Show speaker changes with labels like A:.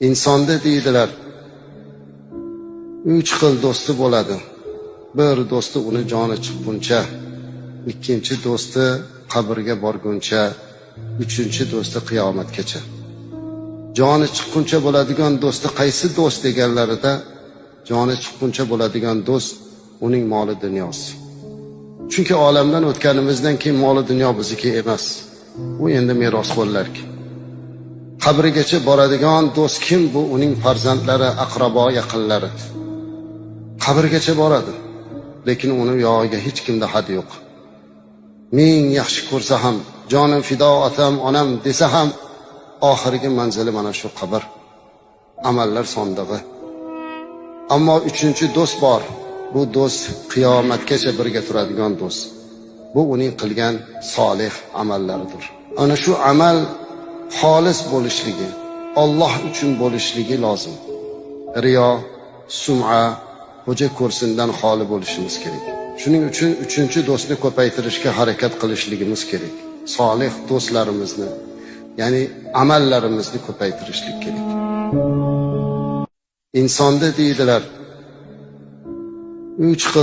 A: insonda deydilar, 3 xil do'sti bo'ladi. Bir do'sti uni joni chiqquncha, ikkinchi do'sti qabrga borguncha, uchinchi do'sti qiyomatgacha. Joni chiqquncha bo'ladigan do'sti qaysi do'st deganlarida, joni chiqquncha bo'ladigan do'st uning moli dunyosi. Chunki olamdan o'tganimizdan keyin moli dunyo bizniki emas. U endi merosxo'rlarki. Qabrigacha boradigan do'st kim? Bu uning farzandlari, aqrabo, yaqinlari. Qabrgacha boradi, lekin uni yog'iga hech kimda had yo'q. Ming yaxshi ko'rsa ham, jonim fido otam, onam desa ham, oxirgi manzili mana shu qabr, amallar sondig'i. Ammo uchinchi do'st bor. Bu do'st qiyomatgacha birga turadigan do'st. Bu uning qilgan solih amallaridir. Ana shu amal xolis bo'lishligi, Alloh uchun bo'lishligi lozim. Riyo, sum'a, xo'ja ko'rsindan xoli bo'lishimiz kerak. Shuning uchun uchinchi do'stni ko'paytirishga harakat qilishligimiz kerak. Solih do'stlarimizni, ya'ni amallarimizni ko'paytirishlik kerak. Insonda deydilar, 3 xil